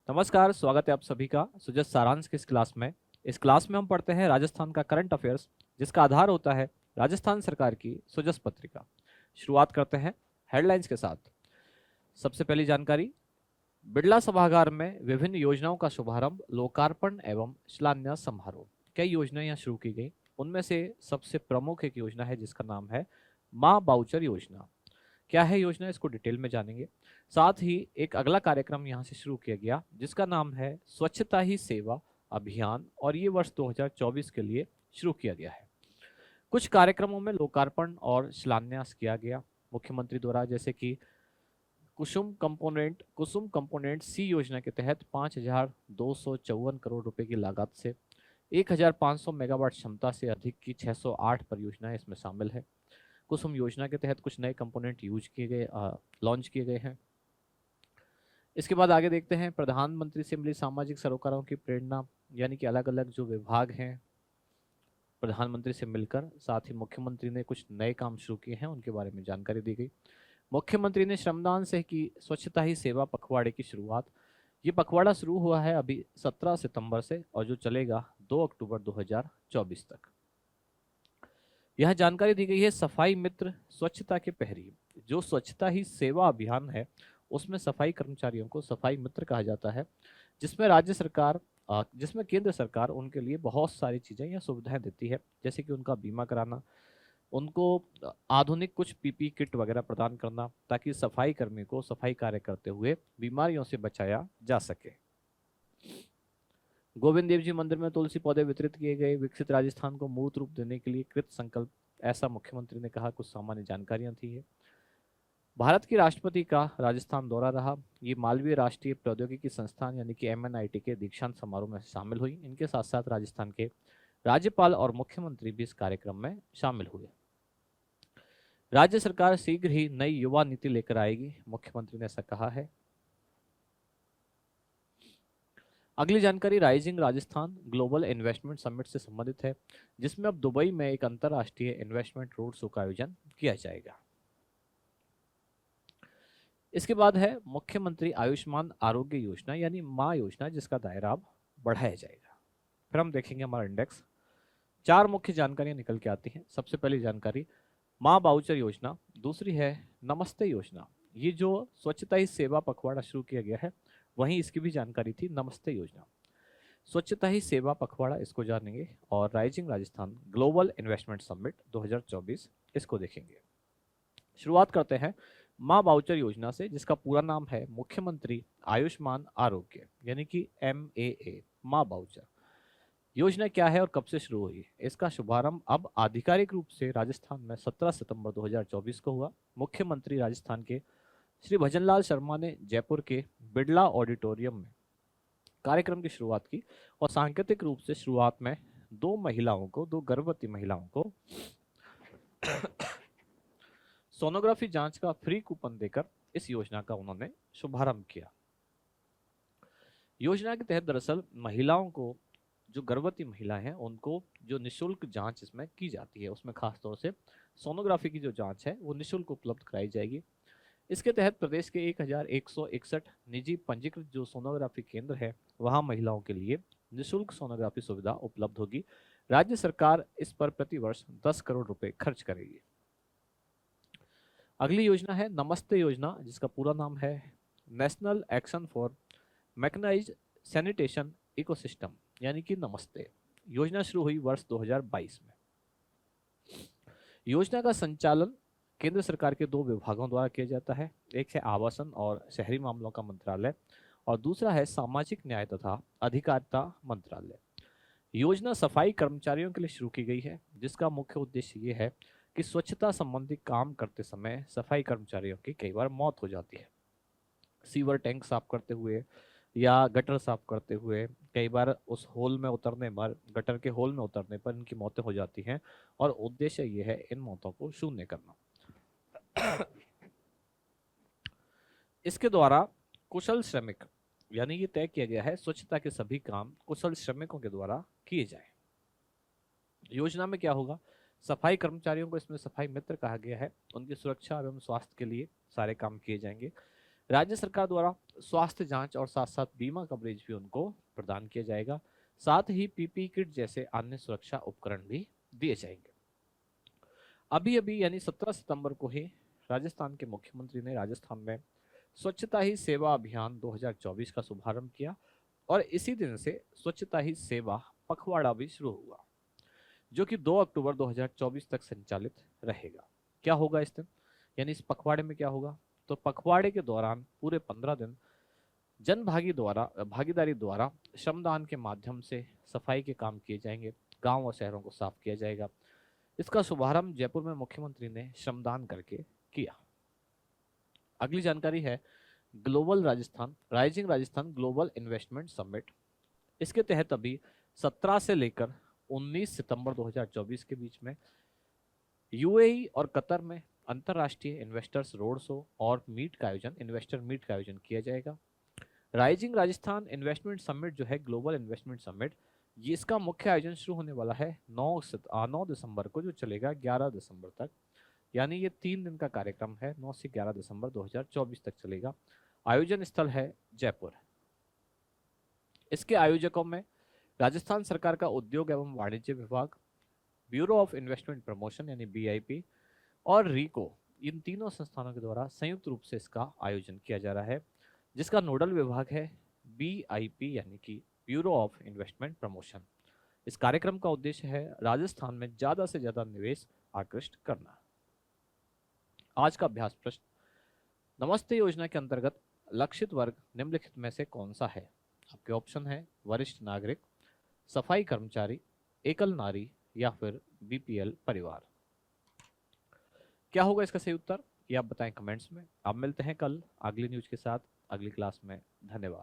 नमस्कार, स्वागत है आप सभी का सुजस सारांश की इस क्लास में। इस क्लास में हम पढ़ते हैं राजस्थान का करंट अफेयर्स, जिसका आधार होता है राजस्थान सरकार की सुजस पत्रिका। शुरुआत करते हैं हेडलाइंस के साथ। सबसे पहली जानकारी, बिड़ला सभागार में विभिन्न योजनाओं का शुभारंभ, लोकार्पण एवं शिलान्यास समारोह। कई योजनाएं यहाँ शुरू की गई, उनमें से सबसे प्रमुख एक योजना है जिसका नाम है माँ बाउचर योजना। क्या है योजना, इसको डिटेल में जानेंगे। साथ ही एक अगला कार्यक्रम यहाँ से शुरू किया गया जिसका नाम है स्वच्छता ही सेवा अभियान, और ये वर्ष 2024 के लिए शुरू किया गया है। कुछ कार्यक्रमों में लोकार्पण और शिलान्यास किया गया मुख्यमंत्री द्वारा, जैसे कि कुसुम कंपोनेंट सी योजना के तहत 5,254 करोड़ रुपए की लागत से 1,500 मेगावाट क्षमता से अधिक की 608 परियोजनाएं इसमें शामिल है। कुसुम योजना के तहत कुछ नए कंपोनेंट लॉन्च किए गए हैं। इसके बाद आगे देखते हैं, प्रधानमंत्री से मिली सामाजिक सरोकारों की प्रेरणा, यानी कि अलग अलग जो विभाग हैं प्रधानमंत्री से मिलकर, साथ ही मुख्यमंत्री ने कुछ नए काम शुरू किए हैं, उनके बारे में जानकारी दी गई। मुख्यमंत्री ने श्रमदान से की स्वच्छता ही सेवा पखवाड़े की शुरुआत। ये पखवाड़ा शुरू हुआ है अभी 17 सितंबर से और जो चलेगा 2 अक्टूबर 2024 तक। यह जानकारी दी गई है सफाई मित्र स्वच्छता के प्रहरी। जो स्वच्छता ही सेवा अभियान है उसमें सफाई कर्मचारियों को सफाई मित्र कहा जाता है, जिसमें केंद्र सरकार उनके लिए बहुत सारी चीजें या सुविधाएं देती है, जैसे कि उनका बीमा कराना, उनको आधुनिक कुछ पीपी किट वगैरह प्रदान करना, ताकि सफाई कर्मी को सफाई कार्य करते हुए बीमारियों से बचाया जा सके। गोविंद देव जी मंदिर में तुलसी पौधे वितरित किए गए। विकसित राजस्थान को मूर्त रूप देने के लिए कृत संकल्प, ऐसा मुख्यमंत्री ने कहा। कुछ सामान्य जानकारियां थी है। भारत के राष्ट्रपति का राजस्थान दौरा रहा। ये मालवीय राष्ट्रीय प्रौद्योगिकी संस्थान यानी कि MNIT के दीक्षांत समारोह में शामिल हुई। इनके साथ साथ राजस्थान के राज्यपाल और मुख्यमंत्री भी इस कार्यक्रम में शामिल हुए। राज्य सरकार शीघ्र ही नई युवा नीति लेकर आएगी, मुख्यमंत्री ने ऐसा कहा है। अगली जानकारी rising Rajasthan global investment summit से संबंधित है, जिसमें अब दुबई में एक अंतर्राष्ट्रीय इन्वेस्टमेंट रोड शो का आयोजन किया जाएगा। इसके बाद है मुख्यमंत्री आयुष्मान आरोग्य योजना यानी माँ योजना, जिसका दायरा अब बढ़ाया जाएगा। फिर हम देखेंगे हमारा इंडेक्स। 4 मुख्य जानकारियां निकल के आती हैं। सबसे पहली जानकारी माँ बाउचर योजना, दूसरी है नमस्ते योजना। ये जो स्वच्छता ही सेवा पखवाड़ा शुरू किया गया है, वहीं इसकी भी जानकारी थी नमस्ते योजना। स्वच्छता ही सेवा पखवाड़ा, इसको जानेंगे, और rising Rajasthan global investment summit 2024, इसको देखेंगे। शुरुआत करते हैं माँ बाउचर योजना से, जिसका पूरा नाम है मुख्यमंत्री आयुष्मान आरोग्य यानी कि MAA, माँ बाउचर योजना क्या है और कब से शुरू हुई। इसका शुभारंभ अब आधिकारिक रूप से राजस्थान में 17 सितंबर 2024 को हुआ। मुख्यमंत्री राजस्थान के श्री भजनलाल शर्मा ने जयपुर के बिड़ला ऑडिटोरियम में कार्यक्रम की शुरुआत की, और सांकेतिक रूप से शुरुआत में दो गर्भवती महिलाओं को सोनोग्राफी जांच का फ्री कूपन देकर इस योजना का उन्होंने शुभारंभ किया। योजना के तहत दरअसल महिलाओं को, जो गर्भवती महिलाएं हैं, उनको जो निशुल्क जांच इसमें की जाती है, उसमें खास तौर से सोनोग्राफी की जो जांच है वो निशुल्क उपलब्ध कराई जाएगी। इसके तहत प्रदेश के 1,161 निजी पंजीकृत जो सोनोग्राफी केंद्र है, वहां महिलाओं के लिए निशुल्क सोनोग्राफी सुविधा उपलब्ध होगी। राज्य सरकार इस पर प्रतिवर्ष 10 करोड़ रुपए खर्च करेगी। अगली योजना है नमस्ते योजना, जिसका पूरा नाम है National Action for Mechanised Sanitation Ecosystem यानी कि नमस्ते। योजना शुरू हुई वर्ष 2022 में। योजना का संचालन केंद्र सरकार के 2 विभागों द्वारा किया जाता है। एक है आवासन और शहरी मामलों का मंत्रालय, और दूसरा है सामाजिक न्याय तथा अधिकारिता मंत्रालय। योजना सफाई कर्मचारियों के लिए शुरू की गई है, जिसका मुख्य उद्देश्य ये है कि स्वच्छता संबंधी काम करते समय सफाई कर्मचारियों की कई बार मौत हो जाती है। सीवर टैंक साफ करते हुए या गटर साफ करते हुए कई बार उस होल में उतरने पर, गटर के होल में उतरने पर इनकी मौतें हो जाती हैं, और उद्देश्य ये है इन मौतों को शून्य करना। इसके द्वारा कुशल श्रमिक, यानी ये तय किया गया है स्वच्छता के सभी काम कुशल श्रमिकों के द्वारा किए जाएं। योजना में क्या होगा, सफाई कर्मचारियों को इसमें सफाई मित्र कहा गया है। उनकी सुरक्षा एवं स्वास्थ्य के लिए सारे काम किए जाएंगे। राज्य सरकार द्वारा स्वास्थ्य जांच और साथ साथ बीमा कवरेज भी उनको प्रदान किया जाएगा। साथ ही पीपीई किट जैसे अन्य सुरक्षा उपकरण भी दिए जाएंगे। अभी अभी यानी 17 सितंबर को ही राजस्थान के मुख्यमंत्री ने राजस्थान में स्वच्छता ही सेवा अभियान 2024 का शुभारंभ किया और इसी दिन से स्वच्छता ही सेवा पखवाड़ा भी शुरू हुआ, जो कि 2 अक्टूबर 2024 तक संचालित रहेगा। क्या होगा इस दिन, यानी इस पखवाड़े में क्या होगा? तो पखवाड़े के दौरान पूरे 15 दिन भागीदारी द्वारा श्रमदान के माध्यम से सफाई के काम किए जाएंगे, गांव और शहरों को साफ किया जाएगा। इसका शुभारंभ जयपुर में मुख्यमंत्री ने श्रमदान करके किया। अगली जानकारी है global rising Rajasthan global investment summit. इसके तहत अभी 17 से लेकर 19 सितंबर 2024 के बीच में यूएई और कतर में अंतरराष्ट्रीय इन्वेस्टर्स रोड शो और इन्वेस्टर मीट का आयोजन किया जाएगा। राइजिंग राजस्थान इन्वेस्टमेंट समिट जो है ग्लोबल इन्वेस्टमेंट समिट, ये इसका मुख्य आयोजन शुरू होने वाला है 9 दिसंबर को, जो चलेगा 11 दिसंबर तक। यानी ये 3 दिन का कार्यक्रम है, 9 से 11 दिसंबर 2024 तक चलेगा। आयोजन स्थल है जयपुर। इसके आयोजकों में राजस्थान सरकार का उद्योग एवं वाणिज्य विभाग, ब्यूरो ऑफ इन्वेस्टमेंट प्रमोशन यानी बीआईपी और रीको, इन तीनों संस्थानों के द्वारा संयुक्त रूप से इसका आयोजन किया जा रहा है, जिसका नोडल विभाग है बीआईपी यानी कि ब्यूरो ऑफ इन्वेस्टमेंट प्रमोशन। इस कार्यक्रम का उद्देश्य है राजस्थान में ज्यादा से ज्यादा निवेश आकृष्ट करना। आज का अभ्यास प्रश्न, नमस्ते योजना के अंतर्गत लक्षित वर्ग निम्नलिखित में से कौन सा है? आपके ऑप्शन है वरिष्ठ नागरिक, सफाई कर्मचारी, एकल नारी या फिर बीपीएल परिवार। क्या होगा इसका सही उत्तर, ये आप बताएं कमेंट्स में। अब मिलते हैं कल अगली न्यूज के साथ अगली क्लास में। धन्यवाद।